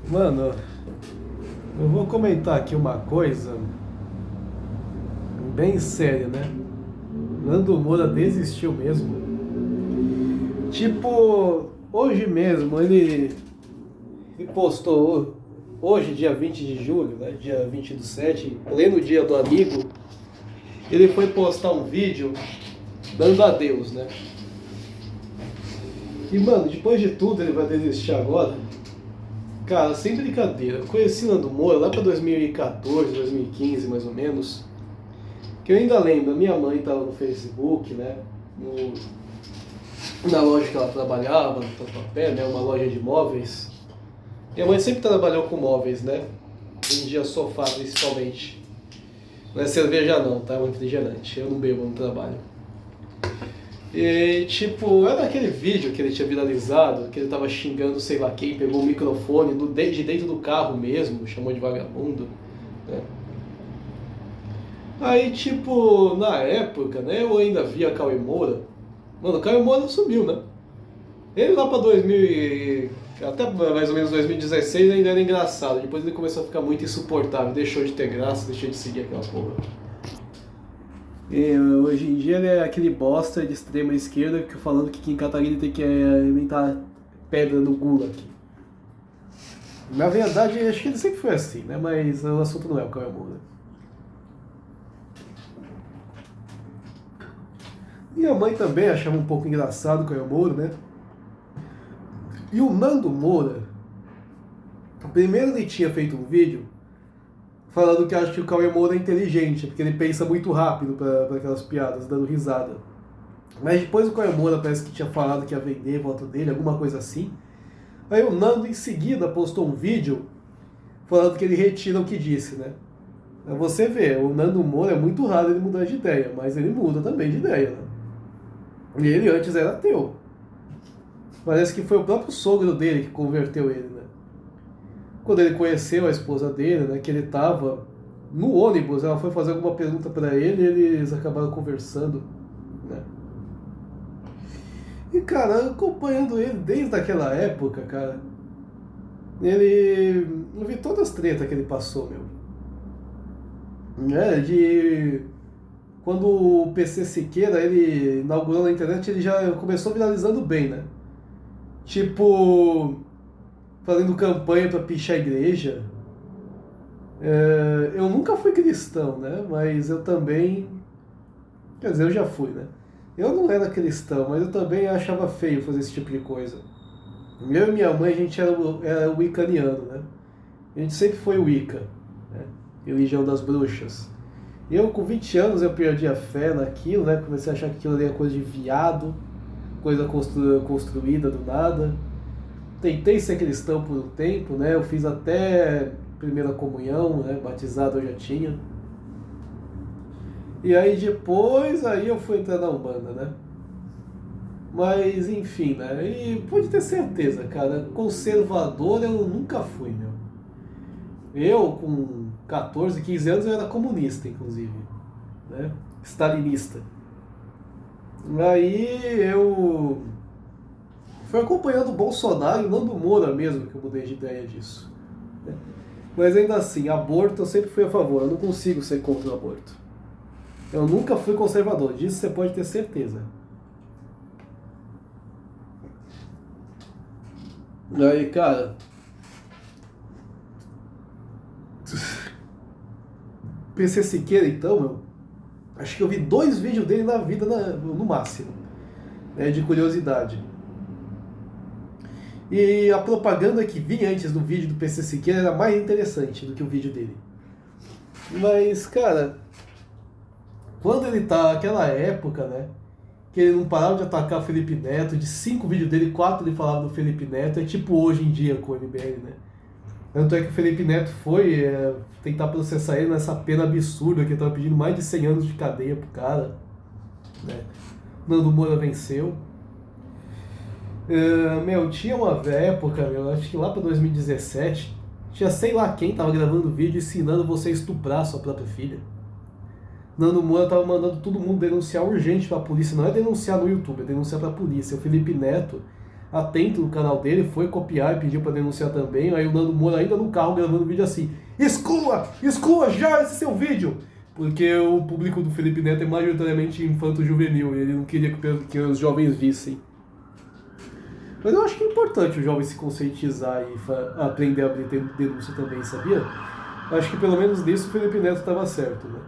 Mano, eu vou comentar aqui uma coisa bem séria, né? Nando Moura desistiu mesmo. Tipo, hoje mesmo ele postou, hoje, dia 20 de julho, né? Dia 20 do 7, pleno dia do amigo, ele foi postar um vídeo dando adeus, né? E, mano, depois de tudo ele vai desistir agora. Cara, sem brincadeira, eu conheci Nando Moura lá pra 2014, 2015 mais ou menos. Que eu ainda lembro, a minha mãe tava no Facebook, né? Na loja que ela trabalhava, no Tatuapé, né? Uma loja de móveis. Minha mãe sempre trabalhou com móveis, né? Vendia sofá principalmente. Não é cerveja não, tá? É um refrigerante. Eu não bebo no trabalho. E tipo, era aquele vídeo que ele tinha viralizado, que ele tava xingando sei lá quem, pegou o microfone de dentro do carro mesmo, chamou de vagabundo, né? Aí, tipo, na época, né, eu ainda via Cauê Moura. Mano, o Cauê Moura sumiu, né? Ele lá pra 2000 até mais ou menos 2016 ainda era engraçado. Depois ele começou a ficar muito insuportável, deixou de ter graça, deixou de seguir aquela porra. E hoje em dia ele é aquele bosta de extrema esquerda que falando que Kim Kataguiri tem que inventar pedra no Gulag. Na verdade, acho que ele sempre foi assim, né? Mas o assunto não é o Cauê Moura. Minha mãe também achava um pouco engraçado o Cauê Moura, né? E o Nando Moura, primeiro ele tinha feito um vídeo falando que acha que o Cauê Moura é inteligente, porque ele pensa muito rápido para aquelas piadas, dando risada. Mas depois o Cauê Moura parece que tinha falado que ia vender voto dele, alguma coisa assim. Aí o Nando em seguida postou um vídeo falando que ele retira o que disse, né? Você vê, o Nando Moura é muito raro ele mudar de ideia, mas ele muda também de ideia, né? E ele antes era ateu. Parece que foi o próprio sogro dele que converteu ele, né? Quando ele conheceu a esposa dele, né, que ele tava no ônibus, ela foi fazer alguma pergunta para ele e eles acabaram conversando, né? E, cara, acompanhando ele desde aquela época, cara, eu vi todas as tretas que ele passou, meu. Né? De quando o PC Siqueira ele inaugurou na internet, ele já começou viralizando bem, né? Tipo, fazendo campanha para pichar a igreja. Eu nunca fui cristão, né? Mas eu também. Quer dizer, eu já fui, né? Eu não era cristão, mas eu também achava feio fazer esse tipo de coisa. Eu e minha mãe, a gente era wiccaniano, né? A gente sempre foi Wicca, né? Religião das bruxas. Eu, com 20 anos, eu perdi a fé naquilo, né? Comecei a achar que aquilo ali era coisa de viado, coisa construída do nada. Tentei ser cristão por um tempo, né? Eu fiz até primeira comunhão, né? Batizado eu já tinha. E aí depois aí eu fui entrar na Umbanda, né? Mas enfim, né? E pode ter certeza, cara, conservador eu nunca fui, meu. Eu, com 14, 15 anos, eu era comunista, inclusive, né? Stalinista. Aí eu fui acompanhando o Bolsonaro e Nando Moura mesmo que eu mudei de ideia disso, né? Mas ainda assim, aborto eu sempre fui a favor, eu não consigo ser contra o aborto. Eu nunca fui conservador, disso você pode ter certeza. Aí, cara, PC Siqueira então, meu, acho que eu vi 2 vídeos dele na vida no máximo, né, de curiosidade. E a propaganda que vinha antes do vídeo do PC Siqueira era mais interessante do que o vídeo dele. Mas, cara, quando ele tá naquela época, né, que ele não parava de atacar o Felipe Neto, de 5 vídeos dele, 4 ele falava do Felipe Neto, é tipo hoje em dia com o MBL, né? Tanto é que o Felipe Neto foi tentar processar ele nessa pena absurda, que ele tava pedindo mais de 100 anos de cadeia pro cara, né? Nando Moura venceu. Meu, tinha uma época, meu, acho que lá pra 2017, tinha sei lá quem tava gravando vídeo ensinando você a estuprar sua própria filha. Nando Moura tava mandando todo mundo denunciar urgente pra polícia, não é denunciar no YouTube, é denunciar pra polícia. O Felipe Neto atento no canal dele, foi copiar e pediu pra denunciar também. Aí o Nando Moura ainda no carro gravando vídeo assim: exclua já esse seu vídeo! Porque o público do Felipe Neto é majoritariamente infanto-juvenil e ele não queria que os jovens vissem. Mas eu acho que é importante o jovem se conscientizar e aprender a abrir denúncia também, sabia? Acho que pelo menos nisso o Felipe Neto estava certo, né?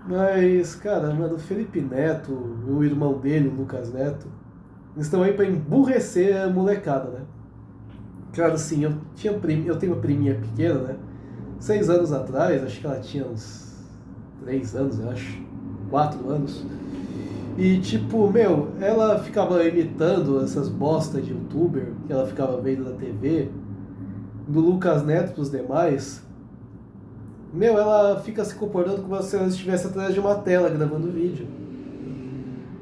Mas, cara, mano, o Felipe Neto, o irmão dele, o Lucas Neto, eles estão aí pra emburrecer a molecada, né? Cara, assim, eu tenho uma priminha pequena, né? 6 anos atrás, acho que ela tinha uns 3 anos, eu acho, 4 anos. E tipo, meu, ela ficava imitando essas bostas de youtuber que ela ficava vendo na TV, do Lucas Neto pros demais. Meu, ela fica se comportando como se ela estivesse atrás de uma tela gravando vídeo.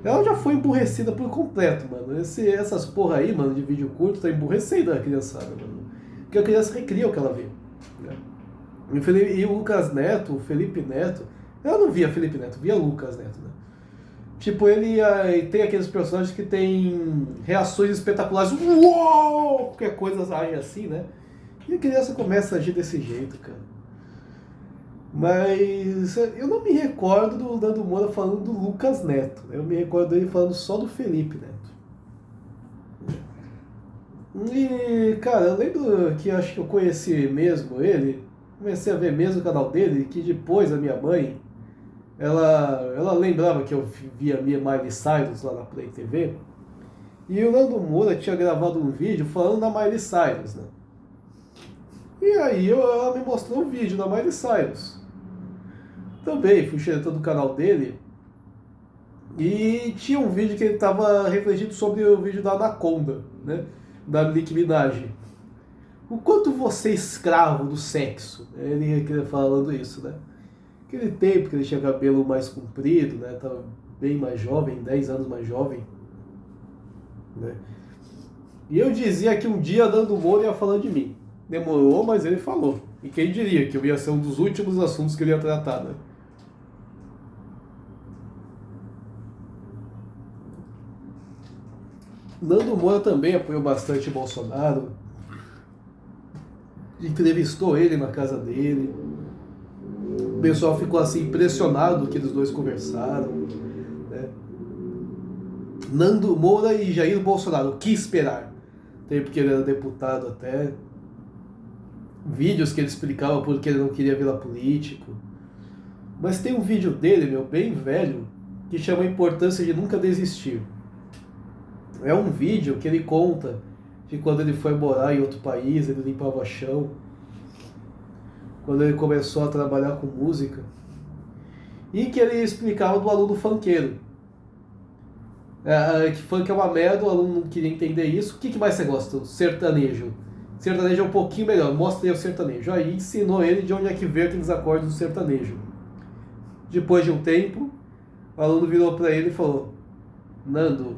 Ela já foi emburrecida por completo, mano. Essas porra aí, mano, de vídeo curto, tá emburrecendo a criançada, mano. Porque a criança recria o que ela vê. Né? E o Lucas Neto, o Felipe Neto, eu não via Felipe Neto, via Lucas Neto, né? Tipo, ele tem aqueles personagens que tem reações espetaculares. Uou! Qualquer coisa age assim, né? E a criança começa a agir desse jeito, cara. Mas eu não me recordo do Nando Moura falando do Lucas Neto. Eu me recordo dele falando só do Felipe Neto. E, cara, eu lembro que acho que eu conheci mesmo ele, comecei a ver mesmo o canal dele, que depois a minha mãe, ela lembrava que eu via minha Miley Cyrus lá na Play TV, e o Nando Moura tinha gravado um vídeo falando da Miley Cyrus, né? E aí ela me mostrou um vídeo da Miley Cyrus. Também fui xeretando o canal dele, e tinha um vídeo que ele estava refletindo sobre o vídeo da Anaconda, né? Da Nicki Minaj. O quanto você é escravo do sexo. Ele falando isso, né? Aquele tempo que ele tinha cabelo mais comprido, né? Tava bem mais jovem, 10 anos mais jovem. Né? E eu dizia que um dia Nando Moura ia falando de mim. Demorou, mas ele falou. E quem diria que eu ia ser um dos últimos assuntos que ele ia tratar, né? Nando Moura também apoiou bastante Bolsonaro. Entrevistou ele na casa dele. O pessoal ficou assim impressionado que eles dois conversaram. Né? Nando Moura e Jair Bolsonaro, o que esperar? Tem porque ele era deputado até. Vídeos que ele explicava porque ele não queria virar político. Mas tem um vídeo dele, meu, bem velho, que chama a importância de nunca desistir. É um vídeo que ele conta de quando ele foi morar em outro país, ele limpava chão. Quando ele começou a trabalhar com música. E que ele explicava do aluno funkeiro. Que funk é uma merda, o aluno não queria entender isso. O que mais você gosta? O sertanejo. Sertanejo é um pouquinho melhor, mostra aí o sertanejo. Aí ensinou ele de onde é que veio aqueles acordes do sertanejo. Depois de um tempo, o aluno virou pra ele e falou: Nando,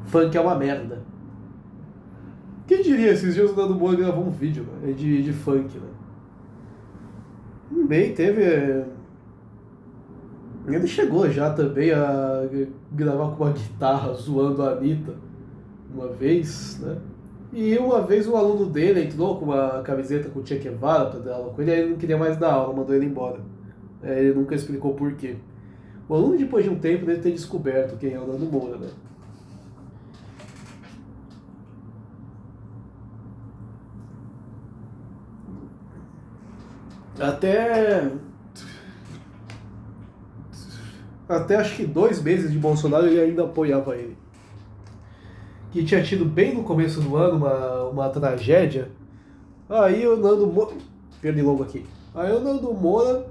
funk é uma merda. Quem diria, esses dias o Nando Moura gravou um vídeo, né, de funk, né? Bem, teve. Ele chegou já também a gravar com uma guitarra zoando a Anitta uma vez, né? E uma vez o aluno dele entrou com uma camiseta com o Che Guevara pra dar aula com ele, aí ele não queria mais dar aula, mandou ele embora. Ele nunca explicou por quê. O aluno, depois de um tempo, deve ter descoberto quem é o Nando Moura, né? Até acho que 2 meses de Bolsonaro ele ainda apoiava ele. Que tinha tido bem no começo do ano uma tragédia. Aí o Nando Moura. Perdi logo aqui. Aí o Nando Moura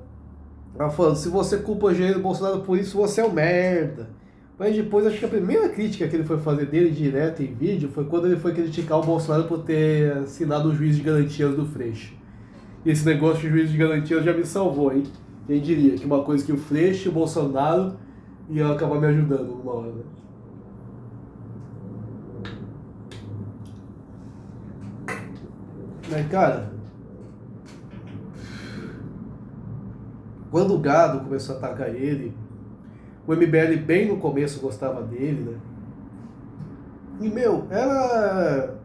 falando: se você culpa o Jair Bolsonaro por isso, você é um merda. Mas depois, acho que a primeira crítica que ele foi fazer dele, direto em vídeo, foi quando ele foi criticar o Bolsonaro por ter assinado o juiz de garantias do Freixo. E esse negócio de juiz de garantias já me salvou, hein? Quem diria que uma coisa que o Freixo e o Bolsonaro iam acabar me ajudando uma hora, né? Mas, cara, quando o gado começou a atacar ele, o MBL bem no começo gostava dele, né? E, meu, era...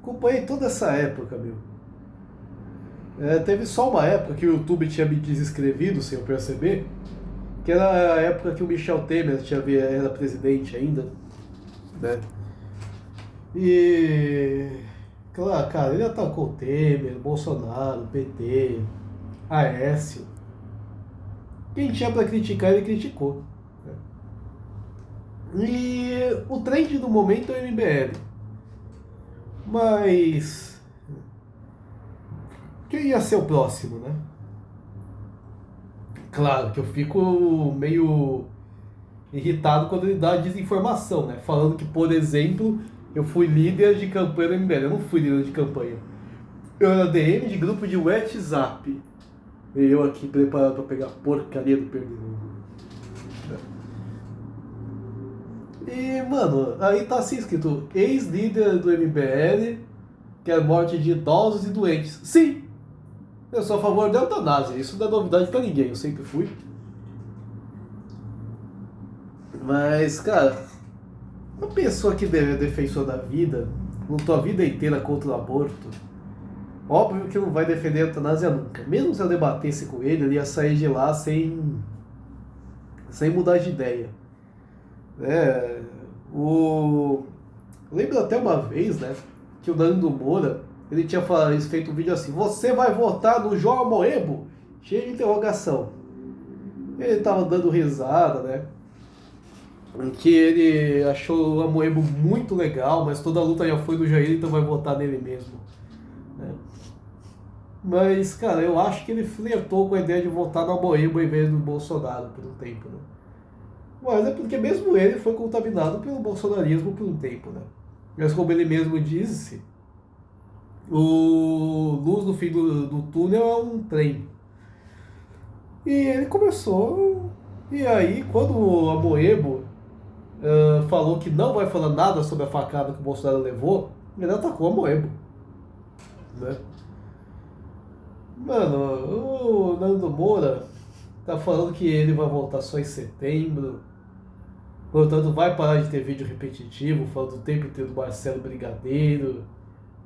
Acompanhei toda essa época, meu. Teve só uma época que o YouTube tinha me desinscrevido, sem eu perceber, que era a época que o Michel Temer era presidente ainda, né? E... Claro, cara, ele atacou o Temer, Bolsonaro, PT, Aécio. Quem tinha pra criticar, ele criticou. E o trend do momento é o MBL. Mas quem ia ser o próximo, né? Claro que eu fico meio irritado quando ele dá desinformação, né? Falando que, por exemplo, eu fui líder de campanha do MBL. Eu não fui líder de campanha. Eu era DM de grupo de WhatsApp. E eu aqui preparado pra pegar a porcaria do perdedor. E, mano, aí tá assim escrito: ex-líder do MBL quer morte de idosos e doentes. Sim! Eu sou a favor da eutanásia. Isso não é novidade pra ninguém, eu sempre fui. Mas, cara, uma pessoa que é defensor da vida, lutou a vida inteira contra o aborto, óbvio que não vai defender a eutanásia nunca. Mesmo se eu debatesse com ele ia sair de lá sem mudar de ideia. É, o... Lembro até uma vez, né, que o Nando Moura, ele tinha feito um vídeo assim: você vai votar no João Amoedo? Cheio de interrogação. Ele tava dando risada, né? Que ele achou o Amoedo muito legal, mas toda a luta já foi do Jair, então vai votar nele mesmo. Né? Mas, cara, eu acho que ele flertou com a ideia de votar no Amoedo em vez do Bolsonaro por um tempo, né? Mas é porque mesmo ele foi contaminado pelo bolsonarismo por um tempo, né? Mas como ele mesmo disse, o luz no fim do túnel é um trem. E ele começou. E aí, quando o Amoedo falou que não vai falar nada sobre a facada que o Bolsonaro levou, ele atacou a Amoedo. Né? Mano, o Nando Moura tá falando que ele vai voltar só em setembro. Portanto, vai parar de ter vídeo repetitivo, falando o tempo inteiro do Marcelo Brigadeiro,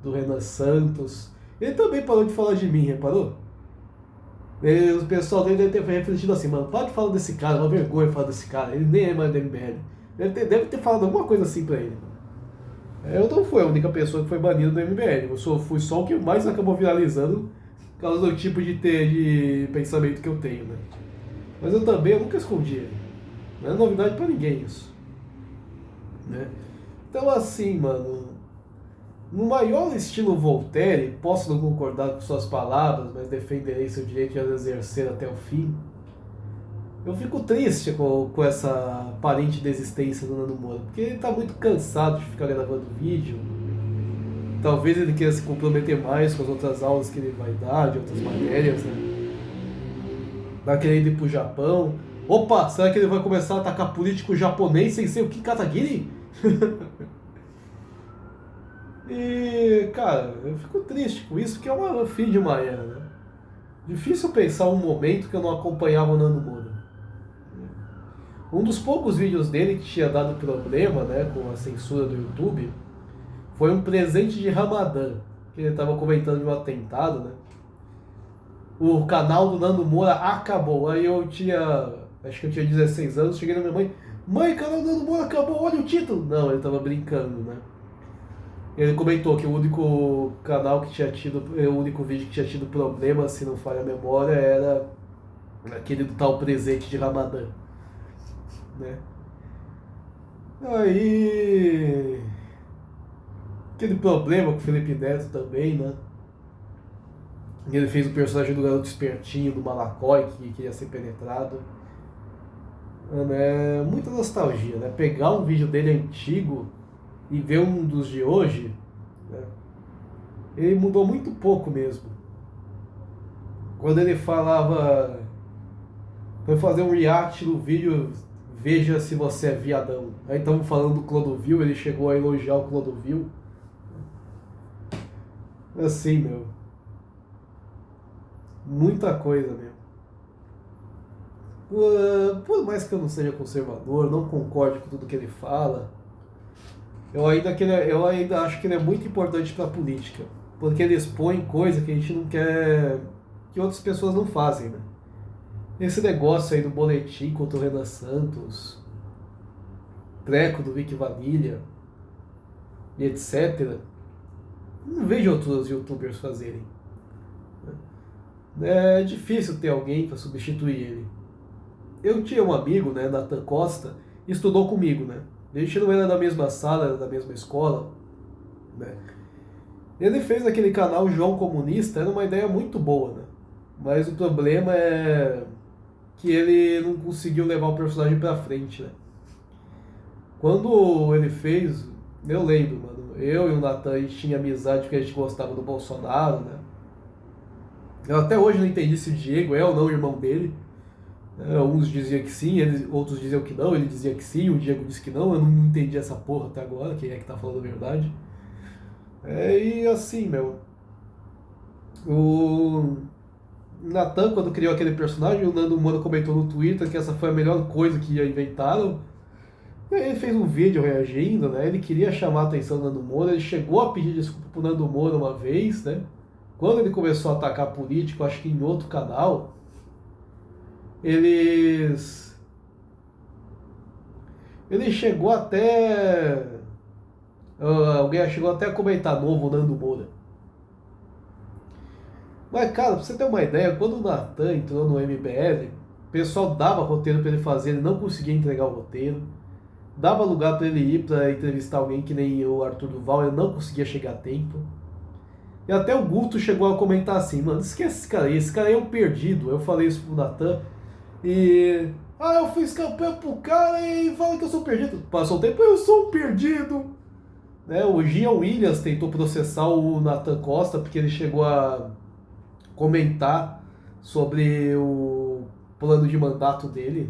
do Renan Santos. Ele também parou de falar de mim, reparou? O pessoal dele deve ter refletido assim: mano, para de falar desse cara, é uma vergonha falar desse cara, ele nem é mais do MBL. Deve ter falado alguma coisa assim pra ele. Eu não fui a única pessoa que foi banida do MBL, fui só o que mais acabou viralizando por causa do tipo de pensamento que eu tenho, né? Mas eu nunca escondi ele. Não é novidade pra ninguém isso. Né? Então assim, mano, no maior estilo Voltaire, posso não concordar com suas palavras, mas defenderei seu direito de as exercer até o fim. Eu fico triste com essa aparente desistência do Nando Moura, porque ele tá muito cansado de ficar gravando vídeo. Talvez ele queira se comprometer mais com as outras aulas que ele vai dar, de outras matérias, né? Vai querer ir pro Japão. Opa, será que ele vai começar a atacar político japonês sem ser o Kim Kataguiri? E, cara, eu fico triste com isso, porque é o fim de uma era, né? Difícil pensar um momento que eu não acompanhava o Nando Moura. Um dos poucos vídeos dele que tinha dado problema, né, com a censura do YouTube, foi um presente de Ramadã, que ele estava comentando de um atentado, né? O canal do Nando Moura acabou. Aí acho que eu tinha 16 anos, cheguei na minha mãe: mãe, o canal do Nando Moura acabou, olha o título. Não, ele estava brincando, né? Ele comentou que o único canal que tinha tido, o único vídeo que tinha tido problema, se não falha a memória, era aquele do tal presente de Ramadã. Né? Aí. Aquele problema com o Felipe Neto também, né? Ele fez o personagem do garoto espertinho, do Malacói, que queria ser penetrado. Mano, é muita nostalgia, né? Pegar um vídeo dele antigo e ver um dos de hoje, né? Ele mudou muito pouco mesmo. Quando ele falava, foi fazer um react no vídeo, veja se você é viadão. Aí estamos falando do Clodovil, ele chegou a elogiar o Clodovil. Assim, meu. Muita coisa mesmo. Por mais que eu não seja conservador, não concorde com tudo que ele fala, Eu ainda acho que ele é muito importante para a política, porque ele expõe coisa que a gente não quer que outras pessoas não fazem, né? Esse negócio aí do boletim contra o Renan Santos, treco do Vic Vanilha e etc. Não vejo outros youtubers fazerem. É difícil ter alguém para substituir ele. Eu tinha um amigo, né, Nathan Costa, estudou comigo, né? A gente não era da mesma sala, era da mesma escola, né? Ele fez aquele canal João Comunista, era uma ideia muito boa, né? Mas o problema é que ele não conseguiu levar o personagem pra frente, né? Quando ele fez, eu lembro, mano, eu e o Nathan, a gente tinha amizade porque a gente gostava do Bolsonaro, né? Eu até hoje não entendi se o Diego é ou não o irmão dele. Uns diziam que sim, outros diziam que não, ele dizia que sim, o Diego disse que não, eu não entendi essa porra até agora, quem é que tá falando a verdade. E assim, meu, o Natan, quando criou aquele personagem, o Nando Moura comentou no Twitter que essa foi a melhor coisa que inventaram. E aí ele fez um vídeo reagindo, né? Ele queria chamar a atenção do Nando Moura, ele chegou a pedir desculpa pro Nando Moura uma vez, né? Quando ele começou a atacar político, acho que em outro canal, eles. Ele chegou até. Alguém chegou até a comentar novo o Nando Moura. Mas, cara, pra você ter uma ideia, quando o Natan entrou no MBL, o pessoal dava roteiro pra ele fazer, ele não conseguia entregar o roteiro. Dava lugar pra ele ir pra entrevistar alguém que nem o Arthur Duval, ele não conseguia chegar a tempo. E até o Guto chegou a comentar assim, mano, esquece esse cara aí é um perdido. Eu falei isso pro Natan. E. Ah, eu fiz campanha pro cara e fala que eu sou perdido. Passou o tempo, eu sou um perdido. Né, o Gian Williams tentou processar o Nathan Costa porque ele chegou a comentar sobre o plano de mandato dele.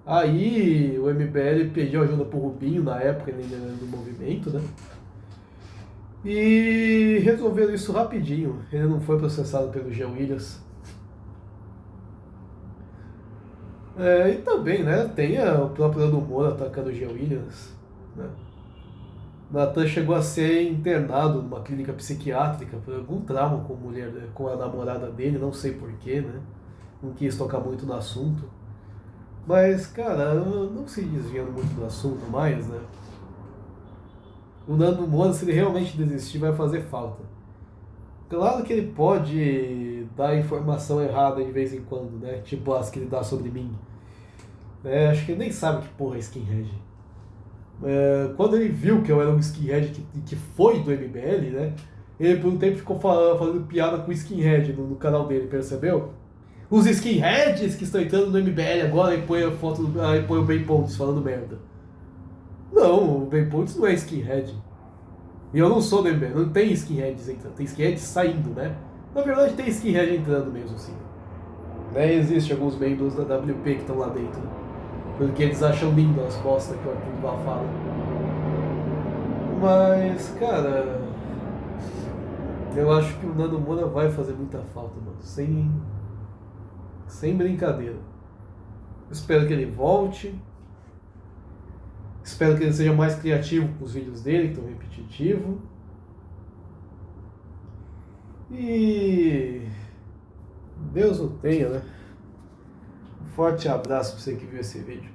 Aí o MBL pediu ajuda pro Rubinho na época ele era do movimento, né? E resolveram isso rapidinho. Ele não foi processado pelo Jean Williams. E também, né? Tem o próprio Nando Moura atacando o Jean Williams, né? Nathan chegou a ser internado numa clínica psiquiátrica por algum trauma com mulher, com a namorada dele, não sei porquê, né? Não quis tocar muito no assunto. Mas, cara, não se desviando muito do assunto mais, né? O Nando Moura, se ele realmente desistir, vai fazer falta. Claro que ele pode dar informação errada de vez em quando, né? Tipo as que ele dá sobre mim. Acho que ele nem sabe que porra é skinhead. Quando ele viu que eu era um skinhead que foi do MBL, né? Ele por um tempo ficou fazendo piada com skinhead no canal dele, percebeu? Os skinheads que estão entrando no MBL agora e põe a foto, aí põe o Ben Pontes falando merda. Não, o Ben Pontes não é skinhead. E eu não sou do MBL, não tem skinheads entrando, tem skinheads saindo, né? Na verdade tem skinhead entrando mesmo, sim. Né? Existem alguns membros da WP que estão lá dentro. Porque eles acham lindo as bostas que o Arthur Duval fala. Mas, cara, eu acho que o Nando Moura vai fazer muita falta, mano. Sem brincadeira. Espero que ele volte. Espero que ele seja mais criativo com os vídeos dele, que estão repetitivos. E Deus o tenha, né? Um forte abraço pra você que viu esse vídeo.